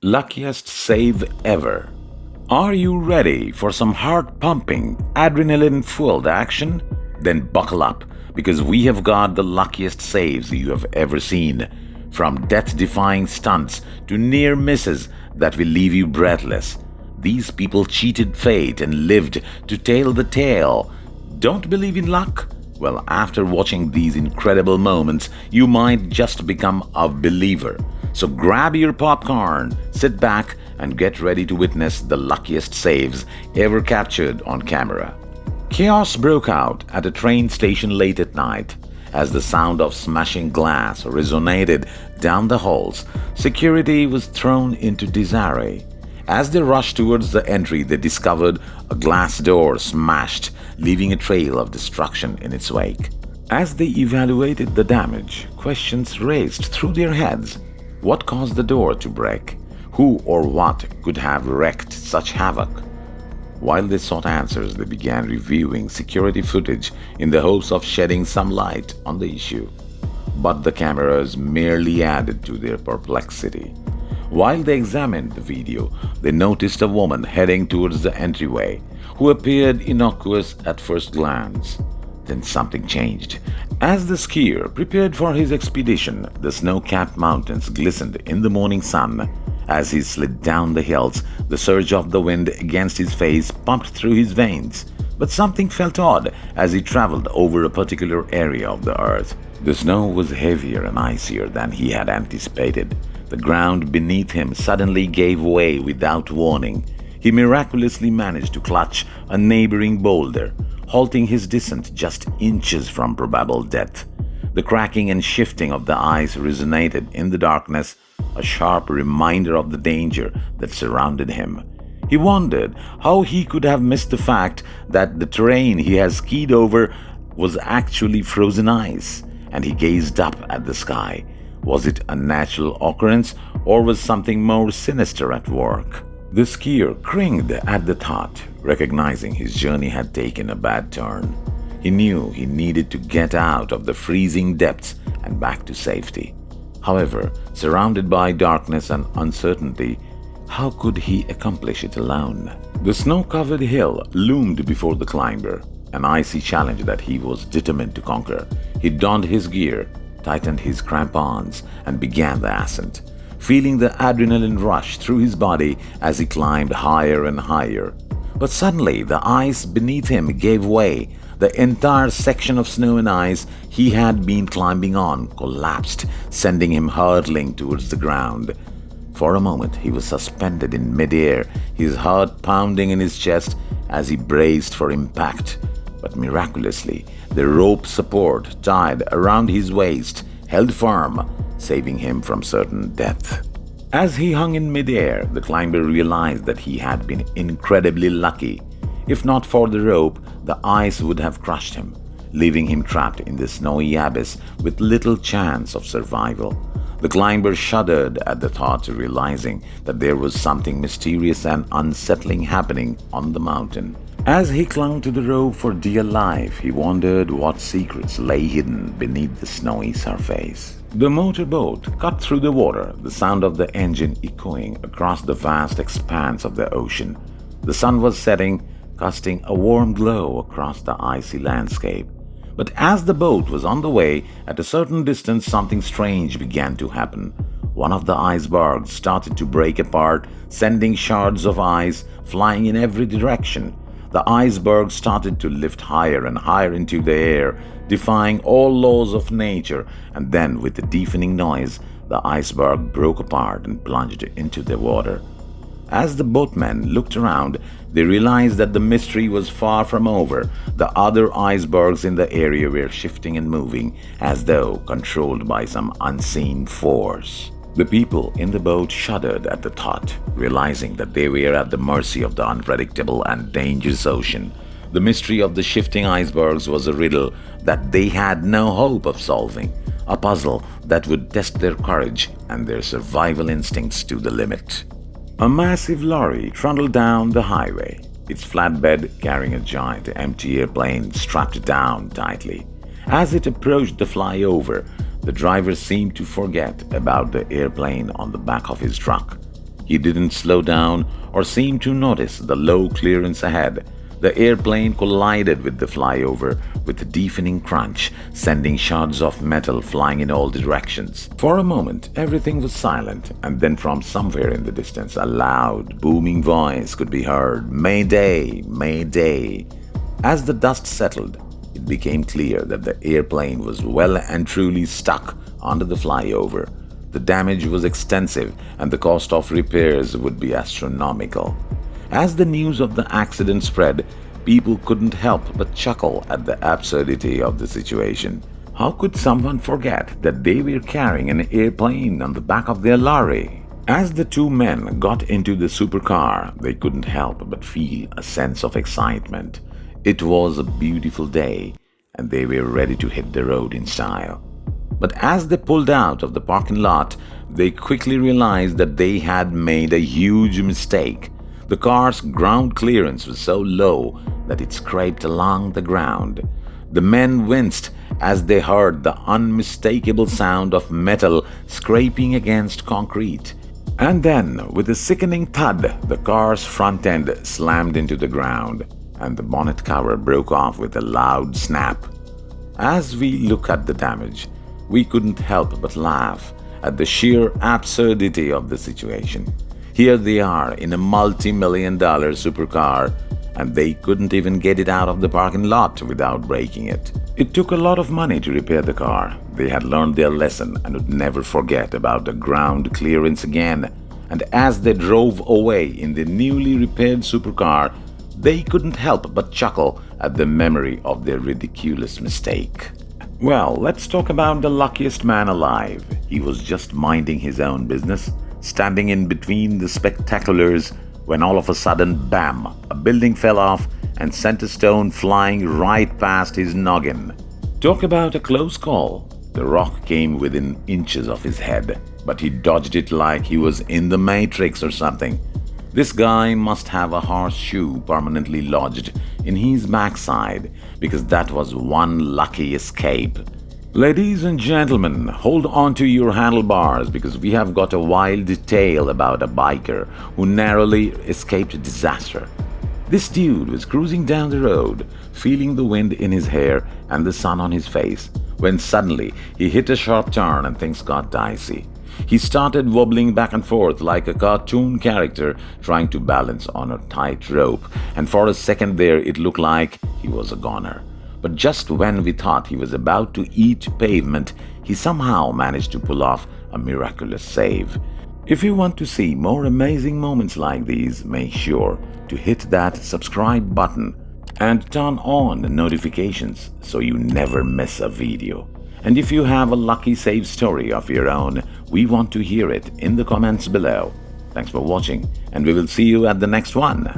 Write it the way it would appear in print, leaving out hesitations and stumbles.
Luckiest save ever. Are you ready for some heart pumping, adrenaline fueled action? Then buckle up because we have got the luckiest saves you have ever seen. From death defying stunts to near misses that will leave you breathless. These people cheated fate and lived to tell the tale. Don't believe in luck? Well, after watching these incredible moments, you might just become a believer. So grab your popcorn, sit back, and get ready to witness the luckiest saves ever captured on camera. Chaos broke out at a train station late at night. As the sound of smashing glass resonated down the halls, security was thrown into disarray. As they rushed towards the entry, they discovered a glass door smashed, leaving a trail of destruction in its wake. As they evaluated the damage, questions raced through their heads. What caused the door to break? Who or what could have wreaked such havoc? While they sought answers, they began reviewing security footage in the hopes of shedding some light on the issue. But the cameras merely added to their perplexity. While they examined the video, they noticed a woman heading towards the entryway who appeared innocuous at first glance. Then something changed. As the skier prepared for his expedition, the snow-capped mountains glistened in the morning sun. As he slid down the hills, the surge of the wind against his face pumped through his veins. But something felt odd as he traveled over a particular area of the earth. The snow was heavier and icier than he had anticipated. The ground beneath him suddenly gave way without warning. He miraculously managed to clutch a neighboring boulder, halting his descent just inches from probable death. The cracking and shifting of the ice resonated in the darkness, a sharp reminder of the danger that surrounded him. He wondered how he could have missed the fact that the terrain he had skied over was actually frozen ice, and he gazed up at the sky. Was it a natural occurrence, or was something more sinister at work? The skier cringed at the thought, recognizing his journey had taken a bad turn. He knew he needed to get out of the freezing depths and back to safety. However, surrounded by darkness and uncertainty, how could he accomplish it alone? The snow-covered hill loomed before the climber, an icy challenge that he was determined to conquer. He donned his gear, tightened his crampons, and began the ascent, feeling the adrenaline rush through his body as he climbed higher and higher. But suddenly, the ice beneath him gave way. The entire section of snow and ice he had been climbing on collapsed, sending him hurtling towards the ground. For a moment, he was suspended in midair, his heart pounding in his chest as he braced for impact. But miraculously, the rope support tied around his waist held firm, saving him from certain death. As he hung in midair, the climber realized that he had been incredibly lucky. If not for the rope, the ice would have crushed him, leaving him trapped in the snowy abyss with little chance of survival. The climber shuddered at the thought, realizing that there was something mysterious and unsettling happening on the mountain. As he clung to the rope for dear life, he wondered what secrets lay hidden beneath the snowy surface. The motorboat cut through the water, the sound of the engine echoing across the vast expanse of the ocean. The sun was setting, casting a warm glow across the icy landscape. But as the boat was on the way, at a certain distance something strange began to happen. One of the icebergs started to break apart, sending shards of ice flying in every direction. The iceberg started to lift higher and higher into the air, defying all laws of nature, and then, with a deafening noise, the iceberg broke apart and plunged into the water. As the boatmen looked around, they realized that the mystery was far from over. The other icebergs in the area were shifting and moving, as though controlled by some unseen force. The people in the boat shuddered at the thought, realizing that they were at the mercy of the unpredictable and dangerous ocean. The mystery of the shifting icebergs was a riddle that they had no hope of solving, a puzzle that would test their courage and their survival instincts to the limit. A massive lorry trundled down the highway, its flatbed carrying a giant empty airplane strapped down tightly. As it approached the flyover, the driver seemed to forget about the airplane on the back of his truck. He didn't slow down or seem to notice the low clearance ahead. The airplane collided with the flyover with a deafening crunch, sending shards of metal flying in all directions. For a moment, everything was silent, and then from somewhere in the distance, a loud, booming voice could be heard, "Mayday! Mayday!" As the dust settled, it became clear that the airplane was well and truly stuck under the flyover. The damage was extensive, and the cost of repairs would be astronomical. As the news of the accident spread, people couldn't help but chuckle at the absurdity of the situation. How could someone forget that they were carrying an airplane on the back of their lorry? As the two men got into the supercar, they couldn't help but feel a sense of excitement. It was a beautiful day, and they were ready to hit the road in style. But as they pulled out of the parking lot, they quickly realized that they had made a huge mistake. The car's ground clearance was so low that it scraped along the ground. The men winced as they heard the unmistakable sound of metal scraping against concrete. And then, with a sickening thud, the car's front end slammed into the ground, and the bonnet cover broke off with a loud snap. As we look at the damage, we couldn't help but laugh at the sheer absurdity of the situation. Here they are in a multi-million-dollar supercar, and they couldn't even get it out of the parking lot without breaking it. It took a lot of money to repair the car. They had learned their lesson and would never forget about the ground clearance again. And as they drove away in the newly repaired supercar, they couldn't help but chuckle at the memory of their ridiculous mistake. Well, let's talk about the luckiest man alive. He was just minding his own business, standing in between the spectaculars, when all of a sudden, bam, a building fell off and sent a stone flying right past his noggin. Talk about a close call. The rock came within inches of his head, but he dodged it like he was in the Matrix or something. This guy must have a horseshoe permanently lodged in his backside, because that was one lucky escape. Ladies and gentlemen, hold on to your handlebars, because we have got a wild tale about a biker who narrowly escaped disaster. This dude was cruising down the road, feeling the wind in his hair and the sun on his face, when suddenly he hit a sharp turn and things got dicey. He started wobbling back and forth like a cartoon character trying to balance on a tight rope, and for a second there it looked like he was a goner. But just when we thought he was about to eat pavement, he somehow managed to pull off a miraculous save. If you want to see more amazing moments like these, make sure to hit that subscribe button and turn on notifications so you never miss a video. And if you have a lucky save story of your own, we want to hear it in the comments below. Thanks for watching, and we will see you at the next one.